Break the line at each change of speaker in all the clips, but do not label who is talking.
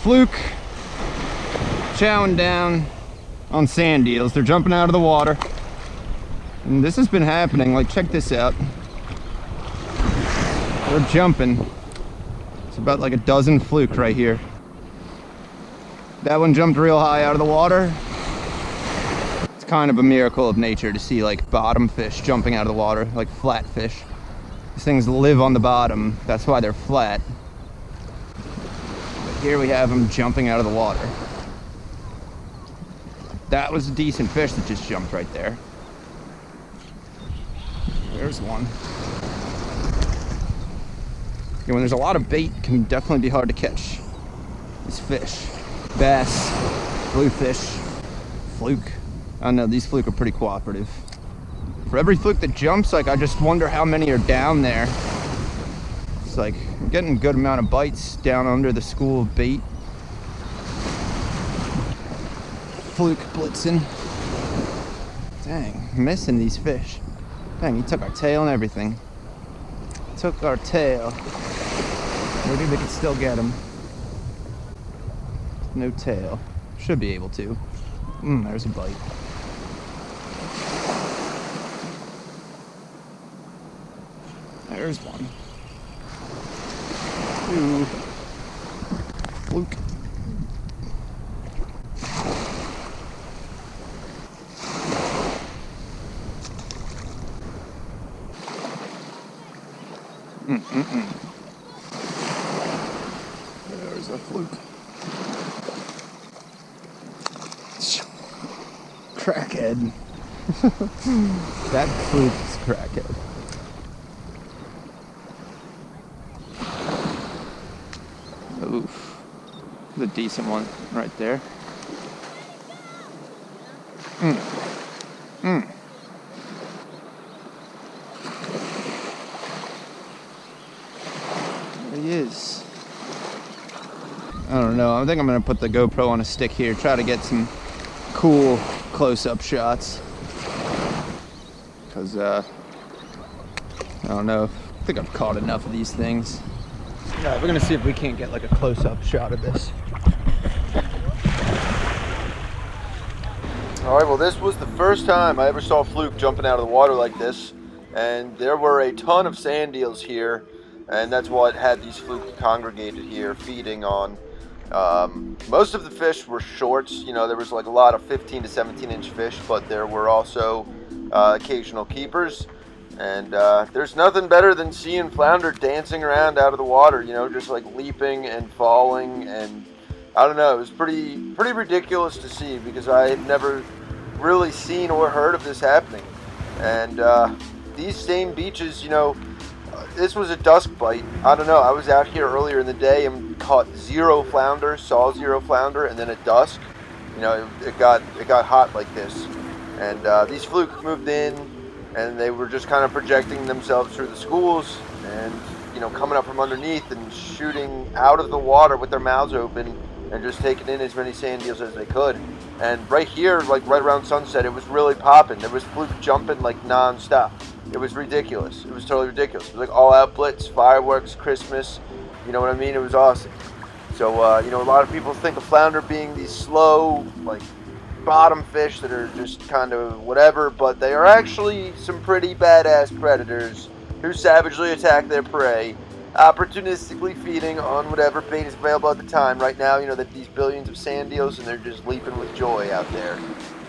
Fluke chowing down on sand eels. They're jumping out of the water. And this has been happening, like check this out. They're jumping. It's about like a dozen fluke right here. That one jumped real high out of the water. It's kind of a miracle of nature to see like bottom fish jumping out of the water, like flat fish. These things live on the bottom, that's why they're flat. But here we have them jumping out of the water. That was a decent fish that just jumped right there. There's one. Yeah, when there's a lot of bait, it can definitely be hard to catch these fish. Bass, bluefish, fluke. I don't know, these fluke are pretty cooperative. For every fluke that jumps, like I just wonder how many are down there. It's like I'm getting a good amount of bites down under the school of bait. Fluke blitzing. Dang, missing these fish. Dang, he took our tail and everything. Took our tail. Maybe we could still get him. No tail. Should be able to. There's a bite. There's one. Two. Fluke. There's a fluke. Crackhead. That fluke is crackhead. Oof. The decent one right there. There he is. I don't know. I think I'm gonna put the GoPro on a stick here, try to get some cool close-up shots. Because I don't know. I think I've caught enough of these things. Yeah, we're gonna see if we can't get like a close-up shot of this.
All right, well, this was the first time I ever saw fluke jumping out of the water like this, and there were a ton of sand eels here, and that's what had these fluke congregated here feeding on. Most of the fish were shorts. You know, there was like a lot of 15 to 17 inch fish, but there were also occasional keepers. And there's nothing better than seeing flounder dancing around out of the water, you know, just like leaping and falling. And I don't know, it was pretty ridiculous to see because I had never really seen or heard of this happening. And these same beaches, you know, this was a dusk bite. I don't know, I was out here earlier in the day and caught 0 flounder, saw 0 flounder, and then at dusk, you know, it got hot like this. And these fluke moved in, and they were just kind of projecting themselves through the schools and, you know, coming up from underneath and shooting out of the water with their mouths open and just taking in as many sand eels as they could. And right here, like right around sunset, it was really popping. There was fluke jumping like non-stop. It was ridiculous. It was totally ridiculous. It was like all-out blitz, fireworks, Christmas. You know what I mean? It was awesome. So, you know, a lot of people think of flounder being these slow, like, bottom fish that are just kind of whatever, but they are actually some pretty badass predators who savagely attack their prey, opportunistically feeding on whatever bait is available at the time. Right now, you know, that these billions of sand eels, and they're just leaping with joy out there.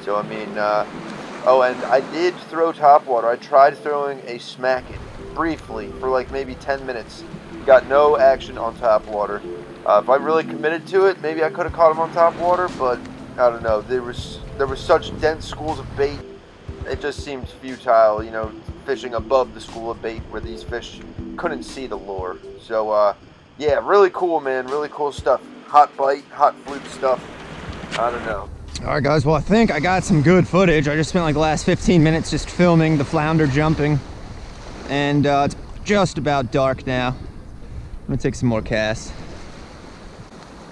So, I mean, oh, and I did throw topwater. I tried throwing a smack it briefly for like maybe 10 minutes. Got no action on topwater. If I really committed to it, maybe I could have caught him on topwater, but I don't know. There was such dense schools of bait. It just seemed futile, you know, fishing above the school of bait where these fish couldn't see the lure. So, yeah, really cool, man. Really cool stuff. Hot bite, hot fluke stuff. I don't know.
All right, guys. Well, I think I got some good footage. I just spent like the last 15 minutes just filming the flounder jumping. And it's just about dark now. I'm gonna take some more casts.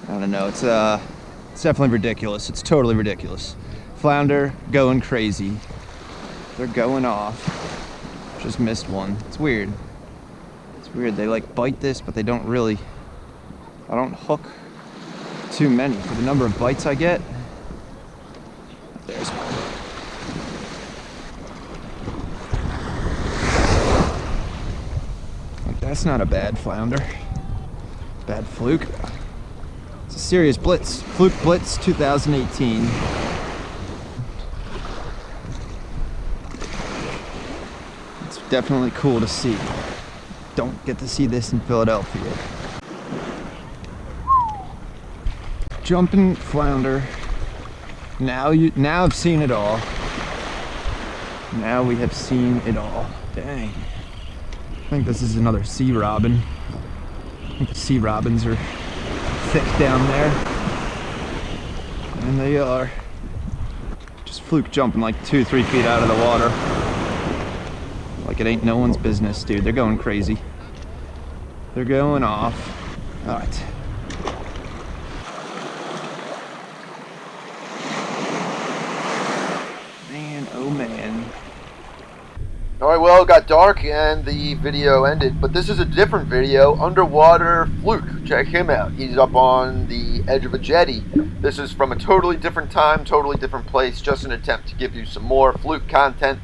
I don't know. It's definitely ridiculous. It's totally ridiculous. Flounder going crazy. They're going off. Just missed one. It's weird. It's weird. They like bite this, but they don't really. I don't hook. too many for the number of bites I get. There's one. That's not a bad flounder. Bad fluke. It's a serious blitz. Fluke Blitz 2018. It's definitely cool to see. Don't get to see this in Philadelphia. Jumping flounder. Now I've seen it all. Now we have seen it all. Dang. I think this is another sea robin. I think the sea robins are thick down there. And they are. Just fluke jumping like 2-3 feet out of the water. Like it ain't no one's business, dude. They're going crazy. They're going off. All right. Man, oh man.
Alright, well, it got dark and the video ended, but this is a different video. Underwater Fluke. Check him out. He's up on the edge of a jetty. This is from a totally different time, totally different place, just an attempt to give you some more Fluke content.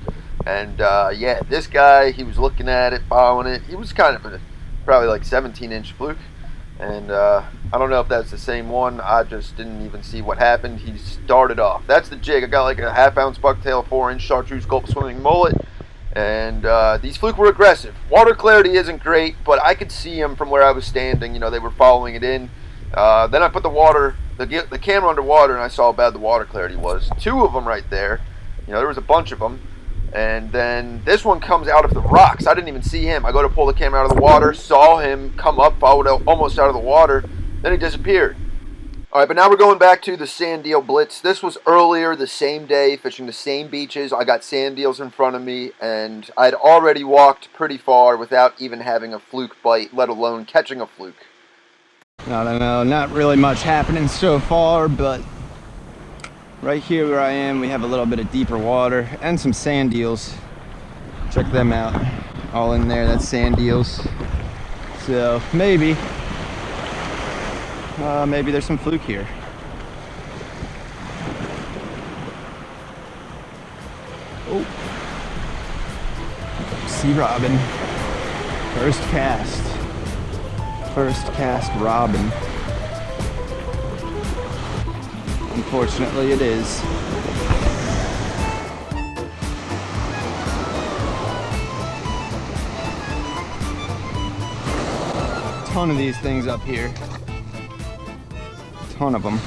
And yeah, this guy, he was looking at it, following it. He was kind of a probably like 17-inch Fluke. And I don't know if that's the same one. I just didn't even see what happened. He started off. That's the jig. I got like a half-ounce bucktail, 4-inch chartreuse gulp swimming mullet. And these fluke were aggressive. Water clarity isn't great, but I could see them from where I was standing. You know, they were following it in. Then I put the camera underwater, and I saw how bad the water clarity was. 2 of them right there. You know, there was a bunch of them. And then this one comes out of the rocks. I didn't even see him. I go to pull the camera out of the water, saw him come up, followed almost out of the water. Then he disappeared. All right, but now we're going back to the sand eel blitz. This was earlier the same day, fishing the same beaches. I got sand eels in front of me, and I'd already walked pretty far without even having a fluke bite, let alone catching a fluke.
I don't know, not really much happening so far, but right here where I am, we have a little bit of deeper water and some sand eels. Check them out. All in there, that's sand eels. So maybe there's some fluke here. Oh, sea robin. First cast robin. Unfortunately, it is. Ton of these things up here. Ton of them.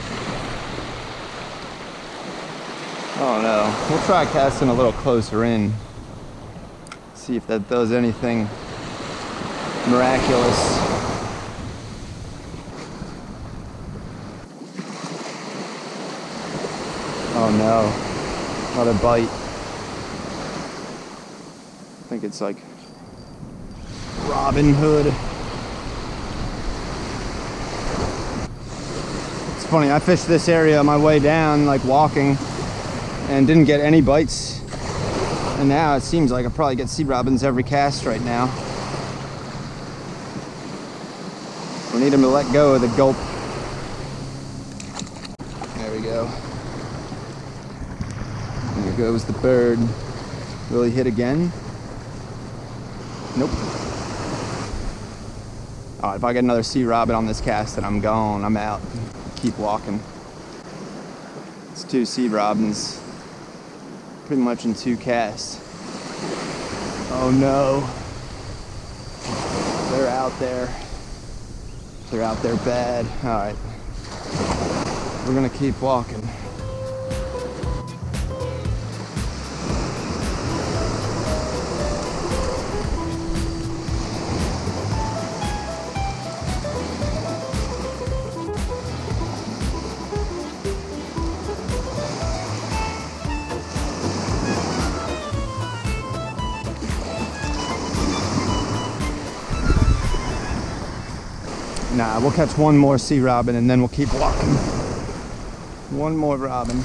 Oh no. We'll try casting a little closer in. See if that does anything miraculous. Oh no. Another bite. I think it's like Robin Hood. Funny, I fished this area on my way down, like walking, and didn't get any bites. And now it seems like I probably get sea robins every cast right now. We need them to let go of the gulp. There we go. There goes the bird. Will he hit again? Nope. Alright, if I get another sea robin on this cast, then I'm gone. I'm out. Keep walking. It's 2 sea robins, pretty much in 2 casts. Oh no. They're out there. They're out there bad. Alright. We're gonna keep walking. Nah, we'll catch one more sea robin and then we'll keep walking. One more robin.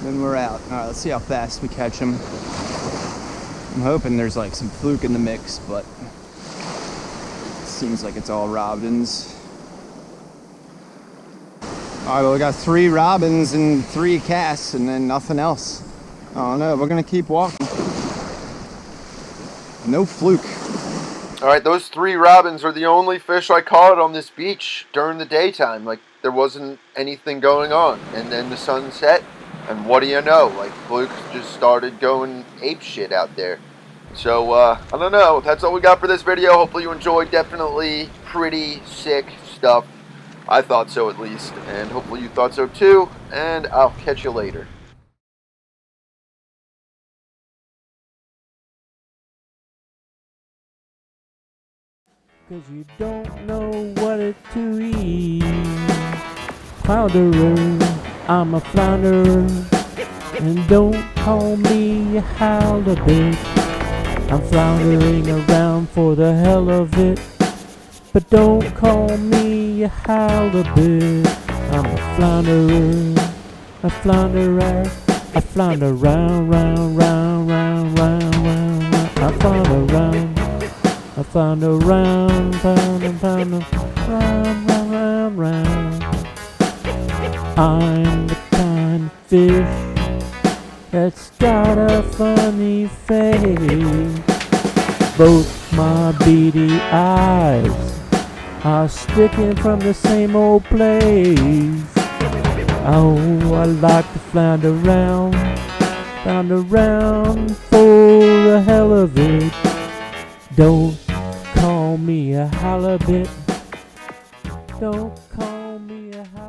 Then we're out. Alright, let's see how fast we catch them. I'm hoping there's like some fluke in the mix, but it seems like it's all robins. All right, well, we got 3 robins and 3 casts and then nothing else. I don't know, we're gonna keep walking. No fluke.
All right, those 3 robins are the only fish I caught on this beach during the daytime. Like, there wasn't anything going on. And then the sun set, and what do you know? Like, Fluke just started going ape shit out there. So, I don't know. That's all we got for this video. Hopefully you enjoyed. Definitely pretty sick stuff. I thought so, at least. And hopefully you thought so, too. And I'll catch you later.
Cause you don't know what it to eat. Flounderer, I'm a flounder. And don't call me a halibut. I'm floundering around for the hell of it. But don't call me a halibut. I'm a flounderer, a flounderer. I flounder round, round, round, round, round, round, round. I flounder round. I found a round, round, round, round, round, round. I'm the kind of fish that's got a funny face. Both my beady eyes are sticking from the same old place. Oh, I like to flounder around for the hell of it. Don't call me a halibut. Don't call me a halibut.